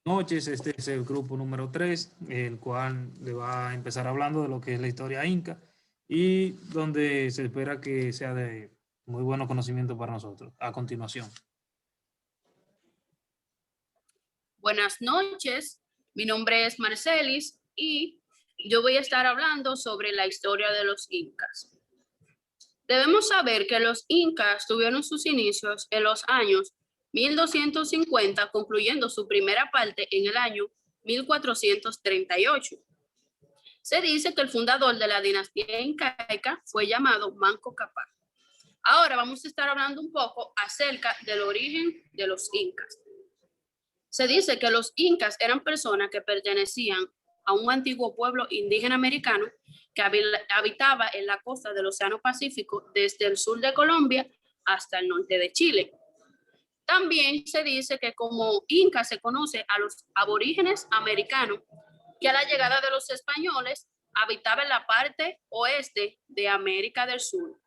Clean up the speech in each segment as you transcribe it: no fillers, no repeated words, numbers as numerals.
Noches. Este es el grupo número 3, el cual le va a empezar hablando de lo que es la historia inca y donde se espera que sea de muy bueno conocimiento para nosotros. A continuación. Buenas noches, mi nombre es Marcelis y yo voy a estar hablando sobre la historia de los incas. Debemos saber que los incas tuvieron sus inicios en los años 1250, concluyendo su primera parte en el año 1438. Se dice que el fundador de la dinastía incaica fue llamado Manco Cápac. Ahora vamos a estar hablando un poco acerca del origen de los incas. Se dice que los incas eran personas que pertenecían a un antiguo pueblo indígena americano que habitaba en la costa del Océano Pacífico desde el sur de Colombia hasta el norte de Chile. También se dice que como inca se conoce a los aborígenes americanos que a la llegada de los españoles habitaban en la parte oeste de América del Sur,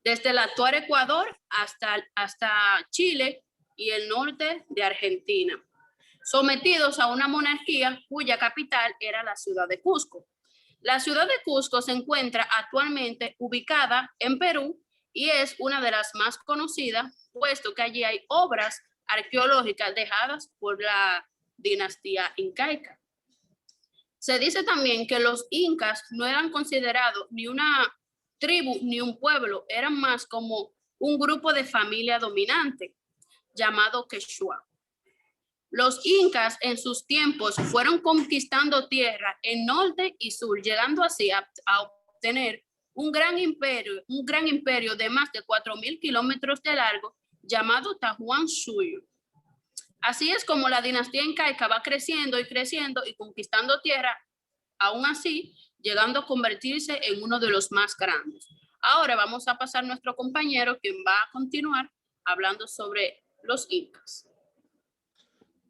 desde el actual Ecuador hasta Chile y el norte de Argentina, sometidos a una monarquía cuya capital era la ciudad de Cusco. La ciudad de Cusco se encuentra actualmente ubicada en Perú y es una de las más conocidas, puesto que allí hay obras arqueológicas dejadas por la dinastía incaica. Se dice también que los incas no eran considerados ni una tribu ni un pueblo, eran más como un grupo de familia dominante llamado Quechua. Los incas en sus tiempos fueron conquistando tierra en norte y sur, llegando así a obtener un gran imperio de más de 4.000 kilómetros de largo llamado Tahuantinsuyo. Así es como la dinastía incaica va creciendo y creciendo y conquistando tierra, aún así llegando a convertirse en uno de los más grandes. Ahora vamos a pasar a nuestro compañero, quien va a continuar hablando sobre los incas.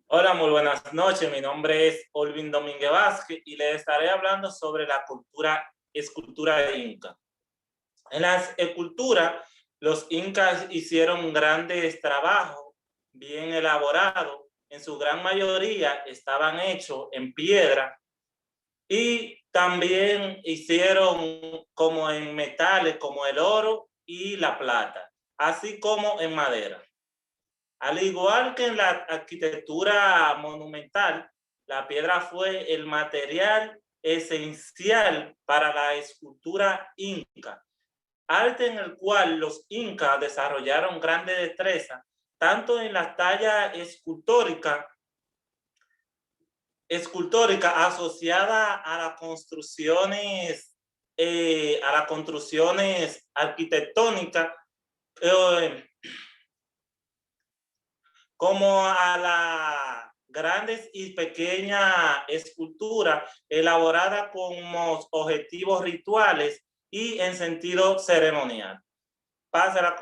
Hola, muy buenas noches. Mi nombre es Olvin Domínguez Vázquez y les estaré hablando sobre la escultura inca. En la escultura, los incas hicieron grandes trabajos bien elaborados. En su gran mayoría estaban hechos en piedra y también hicieron como en metales como el oro y la plata, así como en madera. Al igual que en la arquitectura monumental, la piedra fue el material esencial para la escultura inca, arte en el cual los incas desarrollaron grande destreza, tanto en la talla escultórica asociada a las construcciones arquitectónicas, como a las grandes y pequeñas esculturas elaboradas con objetivos rituales y en sentido ceremonial.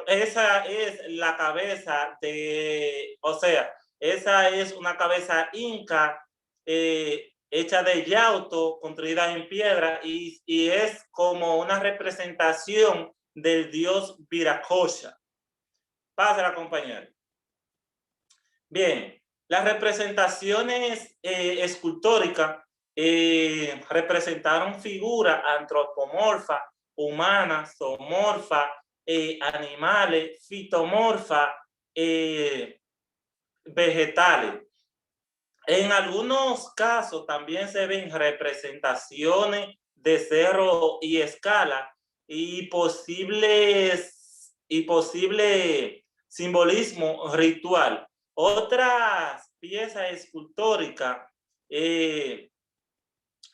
Esa es la cabeza esa es una cabeza inca hecha de yauto, construida en piedra y es como una representación del dios Viracocha. Pásala, compañero. Bien, las representaciones escultóricas representaron figuras antropomorfas, humanas, zoomorfas, animales, fitomorfas, vegetales. En algunos casos también se ven representaciones de cerro y escala y posible simbolismo ritual. Otras piezas escultóricas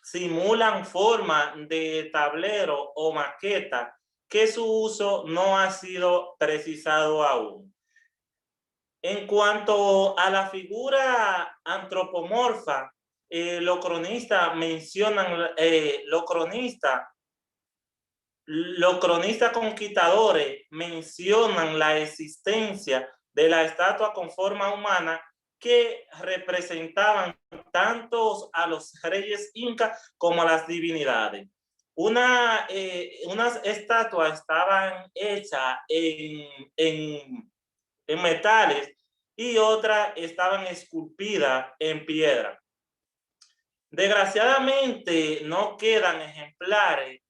simulan forma de tablero o maqueta que su uso no ha sido precisado aún. En cuanto a la figura antropomorfa, los cronistas conquistadores mencionan la existencia de la estatua con forma humana que representaban tanto a los reyes incas como a las divinidades. Unas estatuas estaban hechas en metales y otras estaban esculpidas en piedra. Desgraciadamente no quedan ejemplares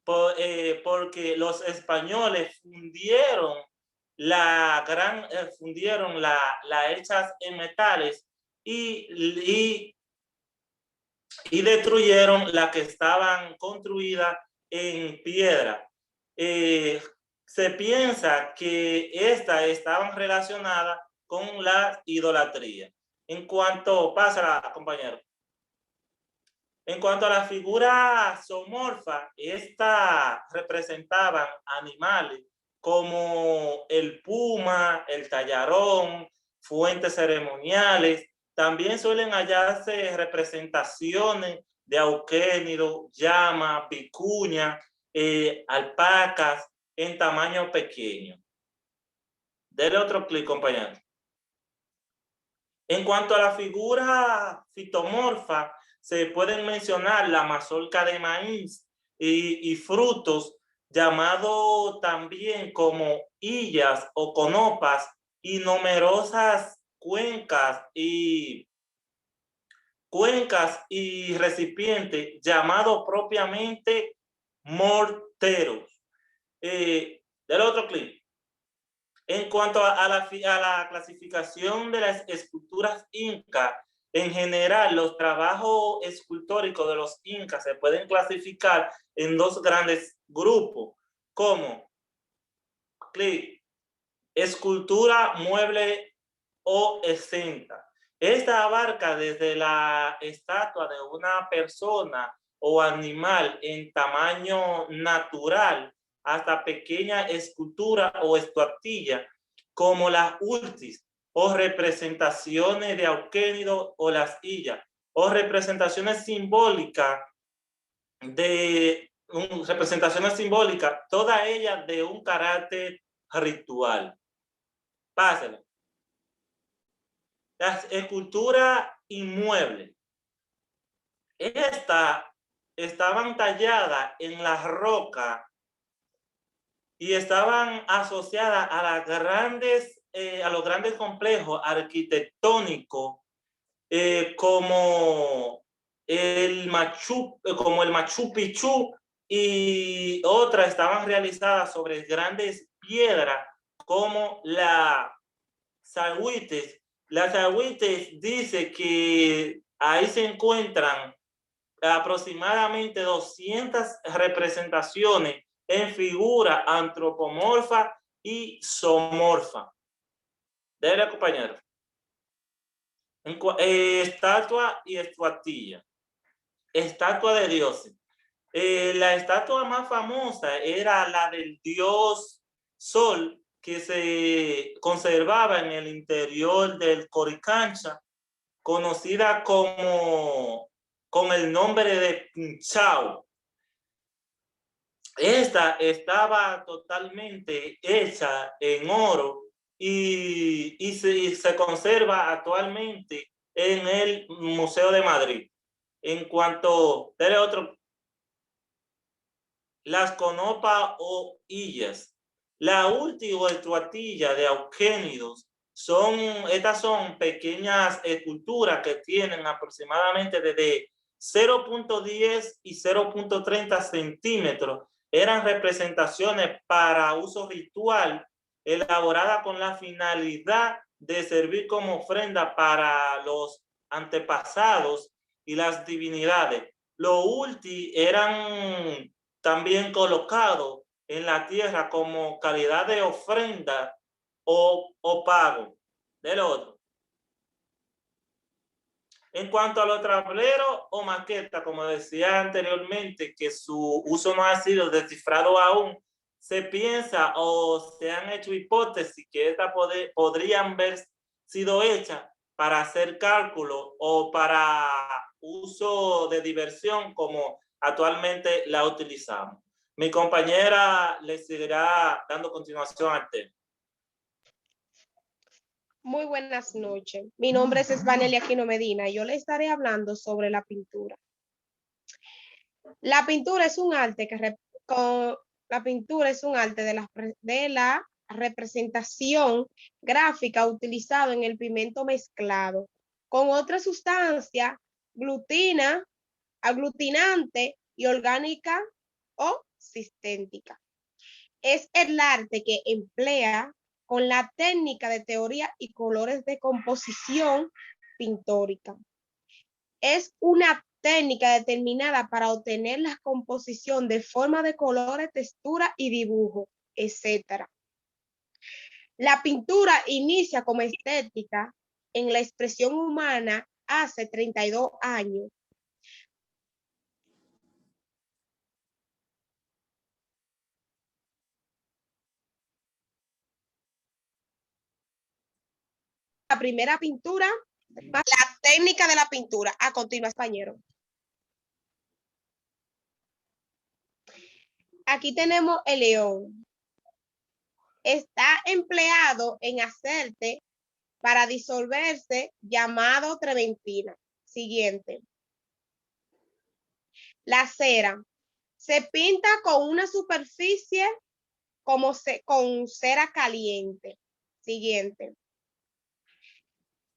porque los españoles fundieron la hechas en metales y destruyeron las que estaban construidas en piedra. Se piensa que estas estaban relacionadas con la idolatría. En cuanto, pasa, compañero. En cuanto a la figura zoomorfa, estas representaban animales como el puma, el tallarón, fuentes ceremoniales. También suelen hallarse representaciones de auquénido, llama, vicuña, alpacas en tamaño pequeño. Dele otro clic, compañero. En cuanto a la figura fitomorfa, se pueden mencionar la mazorca de maíz y frutos, llamado también como illas o conopas, y numerosas cuencas y recipientes, llamados propiamente morteros. Del otro clip. En cuanto a la clasificación de las esculturas incas, en general, los trabajos escultóricos de los incas se pueden clasificar en dos grandes grupos, como escultura mueble o exenta. Esta abarca desde la estatua de una persona o animal en tamaño natural hasta pequeña escultura o estatuilla como las ultis o representaciones de auquénido o las illas o representaciones simbólicas toda ella de un carácter ritual. Pásenlo. Las esculturas inmuebles. Estas estaban talladas en la roca y estaban asociadas a los grandes complejos arquitectónicos como el Machu Picchu, y otras estaban realizadas sobre grandes piedras como la Sahuites. La Sahuites dice que ahí se encuentran aproximadamente 200 representaciones en figura antropomorfa y zoomorfa. Dele, compañero. Estatua y estatuilla. Estatua de dioses. La estatua más famosa era la del dios Sol, que se conservaba en el interior del Coricancha, conocida con el nombre de Pinchao. Esta estaba totalmente hecha en oro y se conserva actualmente en el Museo de Madrid. En cuanto a las conopas o illas, la última estatuilla de auquénidos estas son pequeñas esculturas que tienen aproximadamente desde 0.10 y 0.30 centímetros. Eran representaciones para uso ritual, elaboradas con la finalidad de servir como ofrenda para los antepasados y las divinidades. Los ulti eran también colocados en la tierra como calidad de ofrenda o pago del otro. En cuanto a los tableros o maquetas, como decía anteriormente, que su uso no ha sido descifrado aún, se piensa o se han hecho hipótesis que estas podrían haber sido hechas para hacer cálculo o para uso de diversión como actualmente la utilizamos. Mi compañera le seguirá dando continuación al tema. Muy buenas noches. Mi nombre es Esvanelia Aquino Medina y yo le estaré hablando sobre la pintura. La pintura es un arte de la representación gráfica utilizado en el pigmento mezclado con otra sustancia glutina, aglutinante y orgánica o sisténtica. Es el arte que emplea con la técnica de teoría y colores de composición pintórica. Es una técnica determinada para obtener la composición de forma de colores, textura y dibujo, etc. La pintura inicia como estética en la expresión humana hace 32 años. La primera pintura, la técnica de la pintura. A continuación, compañero. Aquí tenemos el león. Está empleado en aceite para disolverse, llamado trementina. Siguiente. La cera. Se pinta con una superficie con cera caliente. Siguiente.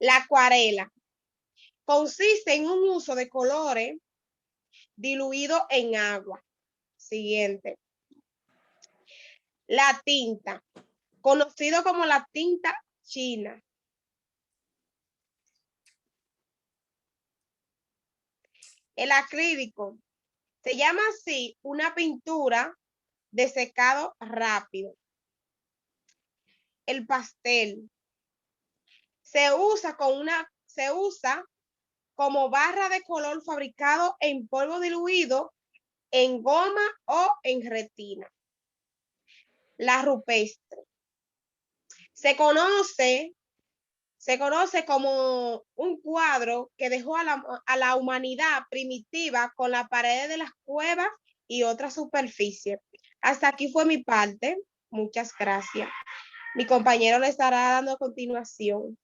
La acuarela. Consiste en un uso de colores diluidos en agua. Siguiente. La tinta, conocido como la tinta china. El acrílico. Se llama así una pintura de secado rápido. El pastel. Se usa como barra de color fabricado en polvo diluido en goma o en retina. La rupestre. Se conoce como un cuadro que dejó a la humanidad primitiva con las paredes de las cuevas y otras superficies. Hasta aquí fue mi parte. Muchas gracias. Mi compañero le estará dando a continuación.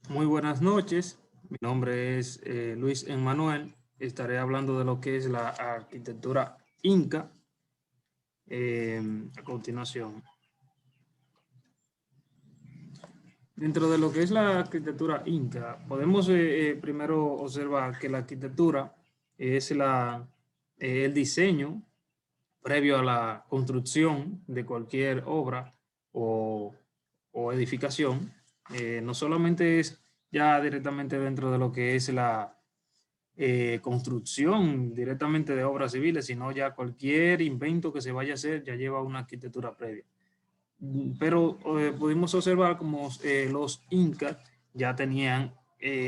Muy buenas noches. Mi nombre es Luis Emmanuel. Estaré hablando de lo que es la arquitectura inca a continuación. Dentro de lo que es la arquitectura inca, podemos primero observar que la arquitectura es el diseño previo a la construcción de cualquier obra o edificación. No solamente es ya directamente dentro de lo que es la construcción directamente de obras civiles, sino ya cualquier invento que se vaya a hacer ya lleva una arquitectura previa. Pero pudimos observar como los incas ya tenían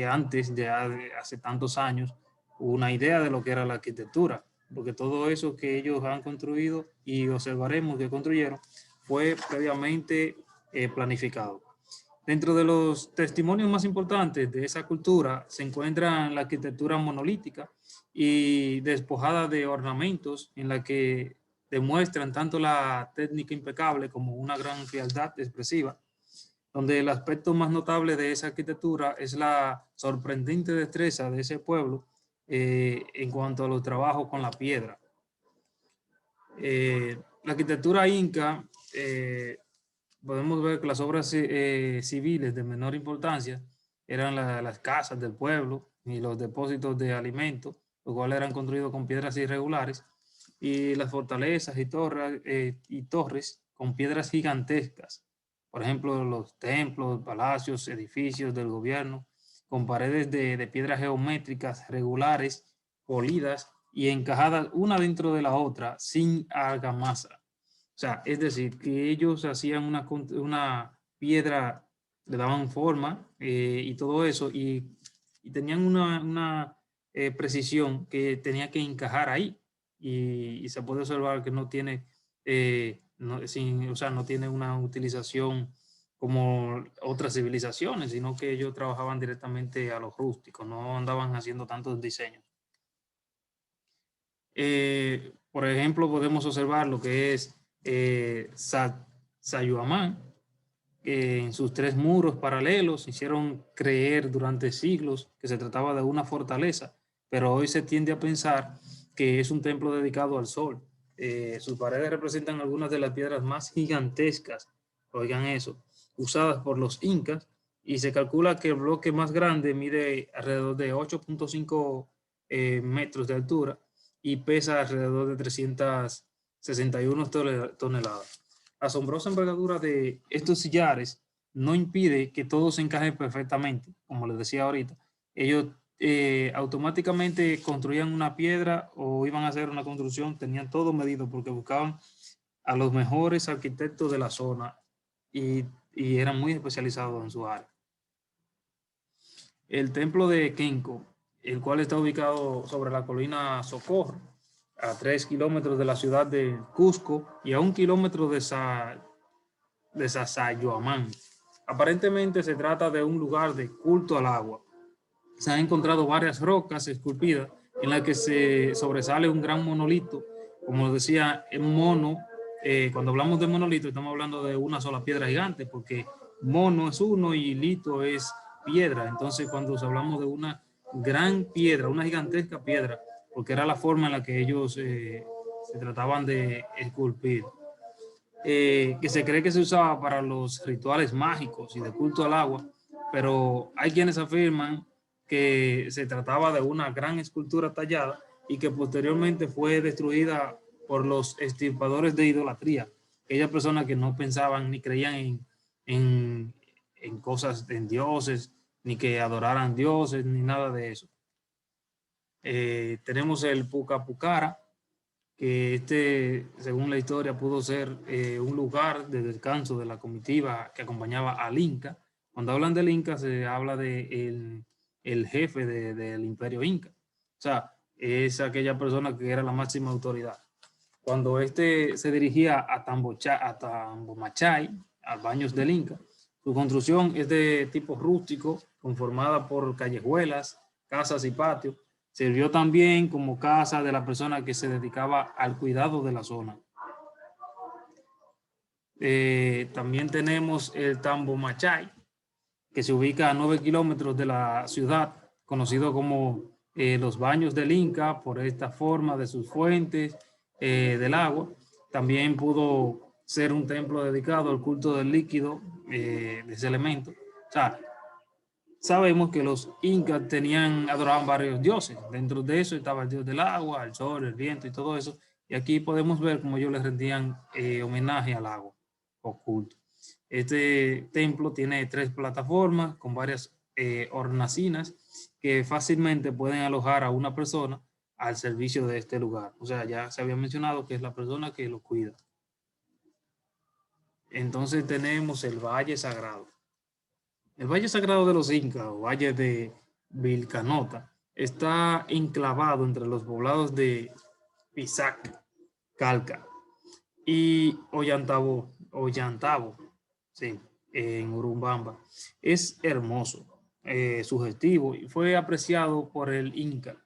antes de hace tantos años una idea de lo que era la arquitectura, porque todo eso que ellos han construido y observaremos que construyeron fue previamente planificado. Dentro de los testimonios más importantes de esa cultura se encuentra la arquitectura monolítica y despojada de ornamentos, en la que demuestran tanto la técnica impecable como una gran frialdad expresiva, donde el aspecto más notable de esa arquitectura es la sorprendente destreza de ese pueblo en cuanto a los trabajos con la piedra. La arquitectura inca, podemos ver que las obras civiles de menor importancia eran las casas del pueblo y los depósitos de alimentos, los cuales eran construidos con piedras irregulares, y las fortalezas y torres con piedras gigantescas. Por ejemplo, los templos, palacios, edificios del gobierno, con paredes de piedras geométricas regulares, polidas y encajadas una dentro de la otra, sin argamasa. O sea, es decir, que ellos hacían una piedra, le daban forma y todo eso, y tenían una precisión que tenía que encajar ahí. Y se puede observar que no tiene, no tiene una utilización como otras civilizaciones, sino que ellos trabajaban directamente a los rústicos, no andaban haciendo tantos diseños. Por ejemplo, podemos observar lo que es Sayuamán, que en sus 3 muros paralelos hicieron creer durante siglos que se trataba de una fortaleza, pero hoy se tiende a pensar que es un templo dedicado al sol. Sus paredes representan algunas de las piedras más gigantescas, oigan eso, usadas por los incas, y se calcula que el bloque más grande mide alrededor de 8.5 metros de altura y pesa alrededor de 361 toneladas. La asombrosa envergadura de estos sillares no impide que todo se encaje perfectamente, como les decía ahorita. Ellos automáticamente construían una piedra o iban a hacer una construcción, tenían todo medido porque buscaban a los mejores arquitectos de la zona y eran muy especializados en su área. El templo de Kenko, el cual está ubicado sobre la colina Socorro, a 3 kilómetros de la ciudad de Cusco y a 1 kilómetro de Sacsayhuamán. Aparentemente se trata de un lugar de culto al agua. Se han encontrado varias rocas esculpidas en las que se sobresale un gran monolito. Como decía, un mono, cuando hablamos de monolito estamos hablando de una sola piedra gigante, porque mono es uno y lito es piedra. Entonces cuando hablamos de una gran piedra, una gigantesca piedra, porque era la forma en la que ellos se trataban de esculpir. Que se cree que se usaba para los rituales mágicos y de culto al agua, pero hay quienes afirman que se trataba de una gran escultura tallada y que posteriormente fue destruida por los extirpadores de idolatría, aquellas personas que no pensaban ni creían en cosas, en dioses, ni que adoraran dioses, ni nada de eso. Tenemos el Pucapucara, que según la historia, pudo ser un lugar de descanso de la comitiva que acompañaba al Inca. Cuando hablan del Inca, se habla de el jefe del imperio Inca. O sea, es aquella persona que era la máxima autoridad. Cuando se dirigía a Tambomachay, a Baños del Inca, su construcción es de tipo rústico, conformada por callejuelas, casas y patios. Sirvió también como casa de la persona que se dedicaba al cuidado de la zona. También tenemos el Tambomachay, que se ubica a 9 kilómetros de la ciudad, conocido como los Baños del Inca, por esta forma de sus fuentes del agua. También pudo ser un templo dedicado al culto del líquido, de ese elemento. O sea, sabemos que los incas adoraban varios dioses. Dentro de eso estaba el dios del agua, el sol, el viento y todo eso. Y aquí podemos ver cómo ellos les rendían homenaje al agua oculto. Este templo tiene 3 plataformas con varias hornacinas que fácilmente pueden alojar a una persona al servicio de este lugar. O sea, ya se había mencionado que es la persona que lo cuida. Entonces tenemos el Valle Sagrado. El Valle Sagrado de los Incas, o Valle de Vilcanota, está enclavado entre los poblados de Pisac, Calca y Ollantabo, sí, en Urubamba. Es hermoso, sugestivo y fue apreciado por el Inca.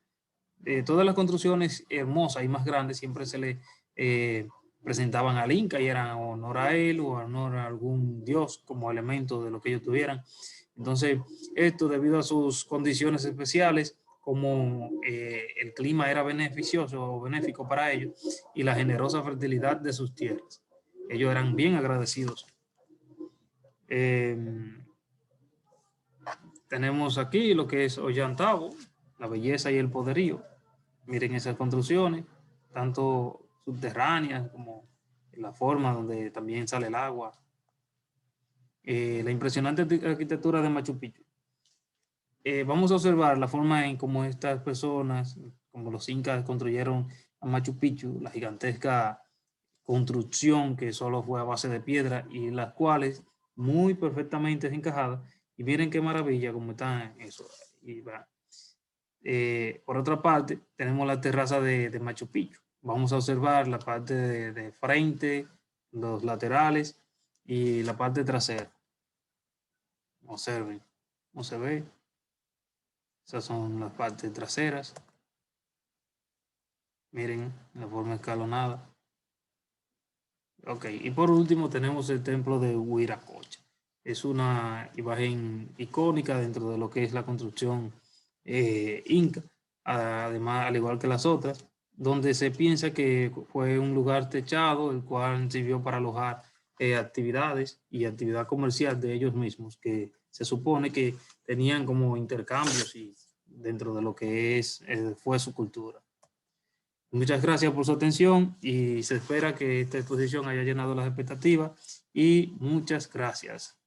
Todas las construcciones hermosas y más grandes siempre se le presentaban al Inca y eran honor a él o honor a algún dios como elemento de lo que ellos tuvieran. Entonces, esto debido a sus condiciones especiales, como el clima era beneficioso o benéfico para ellos y la generosa fertilidad de sus tierras. Ellos eran bien agradecidos. Tenemos aquí lo que es Ollantabo, la belleza y el poderío. Miren esas construcciones, tanto subterráneas como la forma donde también sale el agua. La impresionante arquitectura de Machu Picchu. Vamos a observar la forma en cómo estas personas, como los incas construyeron a Machu Picchu, la gigantesca construcción que solo fue a base de piedra y las cuales muy perfectamente encajadas. Y miren qué maravilla como están eso. Y va. Por otra parte, tenemos la terraza de Machu Picchu. Vamos a observar la parte de frente, los laterales y la parte trasera. Observen cómo se ve. Esas son las partes traseras. Miren la forma escalonada. Ok, y por último tenemos el templo de Huiracocha. Es una imagen icónica dentro de lo que es la construcción inca. Además, al igual que las otras, donde se piensa que fue un lugar techado, el cual sirvió para alojar actividades y actividad comercial de ellos mismos, que se supone que tenían como intercambios y dentro de lo que fue su cultura. Muchas gracias por su atención y se espera que esta exposición haya llenado las expectativas y muchas gracias.